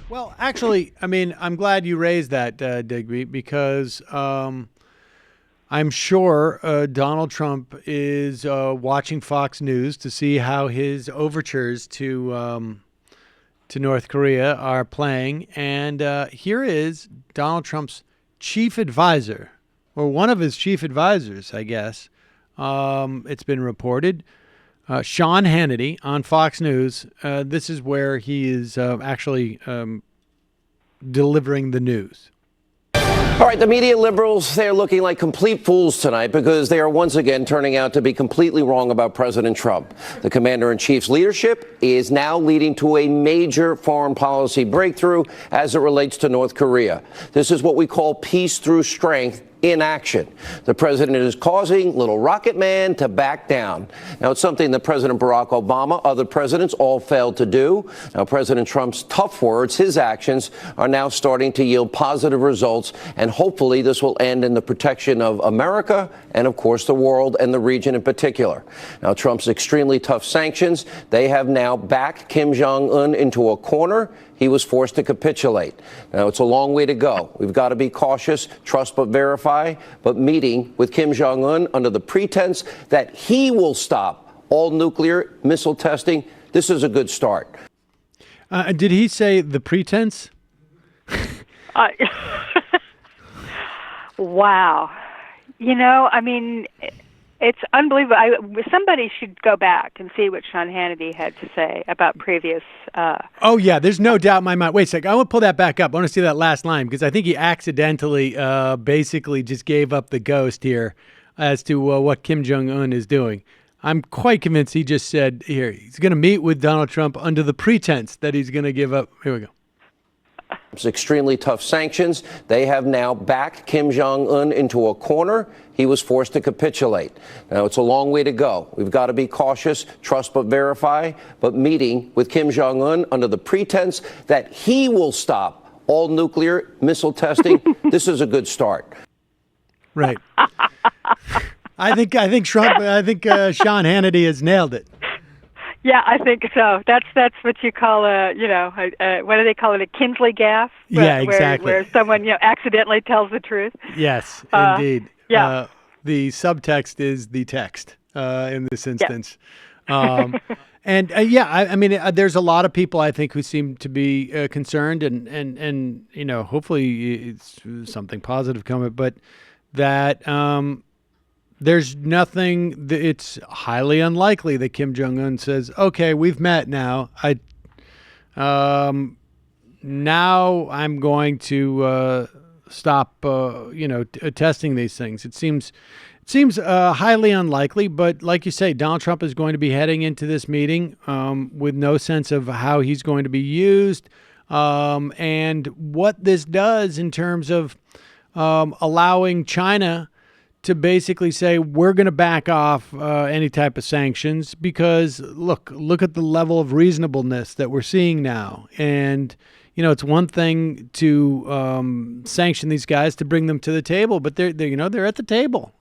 Well, actually, I mean, I'm glad you raised that, Digby, because I'm sure Donald Trump is watching Fox News to see how his overtures to North Korea are playing. And here is Donald Trump's chief advisor, or one of his chief advisors, I guess. It's been reported. Sean Hannity on Fox News. This is where he is actually delivering the news. All right, the media liberals, they're looking like complete fools tonight because they are once again turning out to be completely wrong about President Trump. The commander-in-chief's leadership is now leading to a major foreign policy breakthrough as it relates to North Korea. This is what we call peace through strength in action. The president is causing little rocket man to back down. Now, it's something that President Barack Obama, other presidents all failed to do. Now, President Trump's tough words, his actions, are now starting to yield positive results, and hopefully this will end in the protection of America and, of course, the world and the region in particular. Now, Trump's extremely tough sanctions, they have now backed Kim Jong Un into a corner. He was forced to capitulate. Now, it's a long way to go. We've got to be cautious, trust but verify, but meeting with Kim Jong Un under the pretense that he will stop all nuclear missile testing, this is a good start. Did he say the pretense? Wow. You know, I mean, it's unbelievable. Somebody should go back and see what Sean Hannity had to say about previous. Oh, yeah, there's no doubt in my mind. Wait a second. I want to pull that back up. I want to see that last line because I think he accidentally basically just gave up the ghost here as to what Kim Jong Un is doing. I'm quite convinced he just said here he's going to meet with Donald Trump under the pretense that he's going to give up. Here we go. It's extremely tough sanctions. They have now backed Kim Jong Un into a corner. He was forced to capitulate. Now, it's a long way to go. We've got to be cautious, trust but verify, but meeting with Kim Jong Un under the pretense that he will stop all nuclear missile testing, this is a good start. Right. I think Sean Hannity has nailed it. Yeah, I think so. That's what you call what do they call it? A Kinsley gaffe? Yeah, exactly. Where someone accidentally tells the truth. Yes, indeed. Yeah. The subtext is the text in this instance. Yeah. I mean, there's a lot of people I think who seem to be concerned, and hopefully it's something positive coming, but that. There's nothing. It's highly unlikely that Kim Jong Un says, "Okay, we've met now. Now I'm going to stop. Testing these things." It seems highly unlikely. But like you say, Donald Trump is going to be heading into this meeting with no sense of how he's going to be used, and what this does in terms of allowing China to basically say we're going to back off any type of sanctions because look at the level of reasonableness that we're seeing now. And, it's one thing to sanction these guys to bring them to the table, but they're at the table.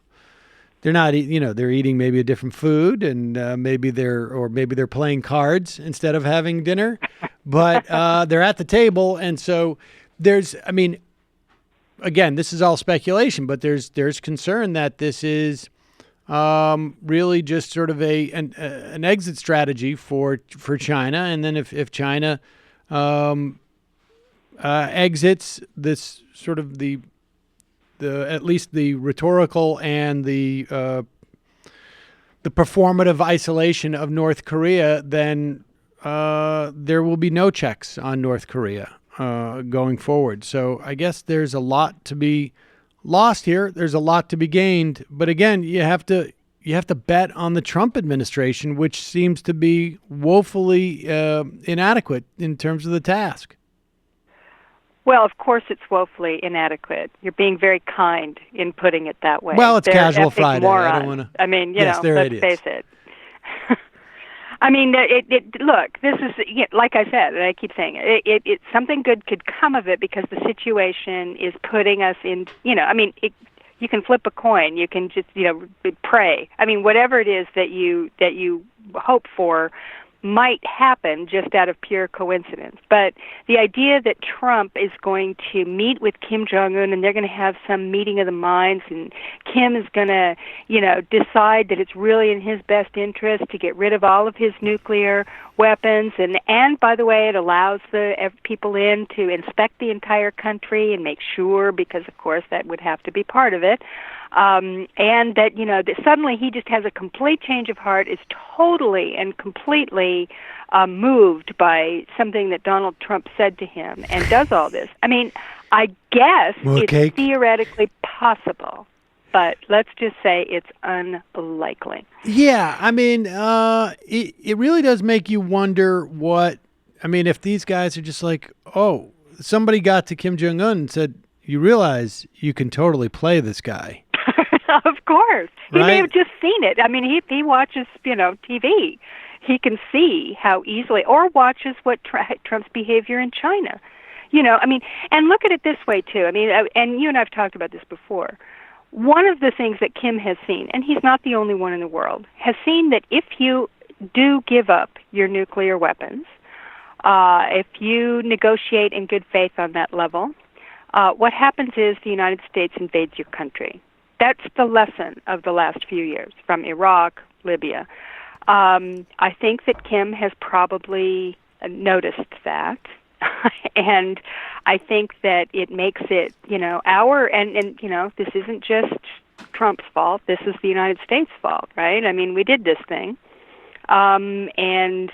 They're not, they're eating maybe a different food and maybe they're playing cards instead of having dinner, but they're at the table. And so again, this is all speculation, but there's concern that this is really just sort of an exit strategy for China, and then if China exits, this sort of the at least the rhetorical and the performative isolation of North Korea, then there will be no checks on North Korea going forward. So I guess there's a lot to be lost here. There's a lot to be gained. But again, you have to bet on the Trump administration, which seems to be woefully inadequate in terms of the task. Well, of course it's woefully inadequate. You're being very kind in putting it that way. Well, it's They're Casual epic Friday. Morons. I don't want to. I mean, let's face it. I mean, look, this is, like I said, and I keep saying it, something good could come of it because the situation is putting us in, you can flip a coin, you can just, pray. I mean, whatever it is that you hope for, might happen just out of pure coincidence. But the idea that Trump is going to meet with Kim Jong Un and they're going to have some meeting of the minds and Kim is going to, decide that it's really in his best interest to get rid of all of his nuclear weapons, and by the way, it allows the people in to inspect the entire country and make sure, because of course that would have to be part of it. And that, that suddenly he just has a complete change of heart, is totally and completely moved by something that Donald Trump said to him, and does all this. I mean, I guess it's theoretically possible, but let's just say it's unlikely. Yeah, I mean, it really does make you wonder if these guys are just like, oh, somebody got to Kim Jong Un and said, you realize you can totally play this guy. Of course. He Right? may have just seen it. I mean, he watches, TV. He can see how easily, or watches what Trump's behavior in China. And look at it this way, too. I mean, and you and I have talked about this before. One of the things that Kim has seen, and he's not the only one in the world, has seen that if you do give up your nuclear weapons, if you negotiate in good faith on that level, what happens is the United States invades your country. That's the lesson of the last few years from Iraq, Libya. I think that Kim has probably noticed that. And I think that it makes it, this isn't just Trump's fault. This is the United States' fault, right? I mean, we did this thing. And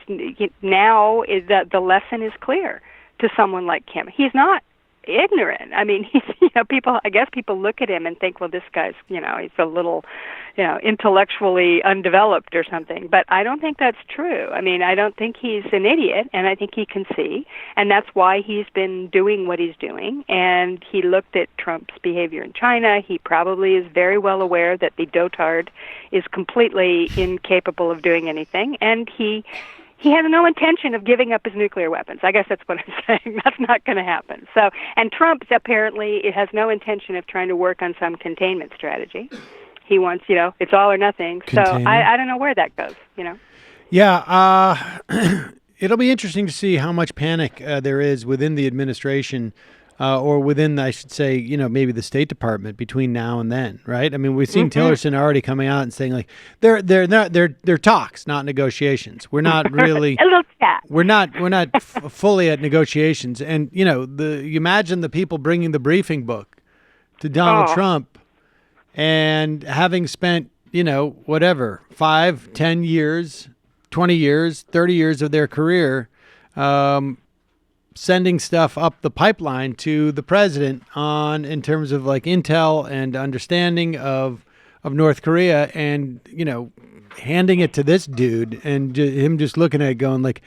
now the lesson is clear to someone like Kim. He's not ignorant. I mean, he's, people look at him and think, well, this guy's, he's a little, intellectually undeveloped or something. But I don't think that's true. I mean, I don't think he's an idiot, and I think he can see, and that's why he's been doing what he's doing. And he looked at Trump's behavior in China. He probably is very well aware that the dotard is completely incapable of doing anything, and he has no intention of giving up his nuclear weapons. I guess that's what I'm saying. That's not going to happen. So, and Trump apparently has no intention of trying to work on some containment strategy. He wants, it's all or nothing. Containment. So I don't know where that goes, Yeah, it'll be interesting to see how much panic there is within the administration, or within, I should say, maybe the State Department between now and then, right? I mean, we've seen Tillerson already coming out and saying like they're talks, not negotiations. We're not really a little chat. We're not fully at negotiations, and you imagine the people bringing the briefing book to Donald Trump, and having spent 5, 10 years, 20 years, 30 years of their career. Sending stuff up the pipeline to the president in terms of like intel and understanding of North Korea, and handing it to this dude and him just looking at it going like,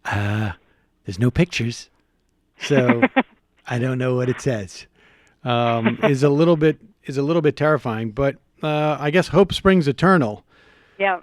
there's no pictures, so I don't know what it says. Is a little bit terrifying, but I guess hope springs eternal. Yeah.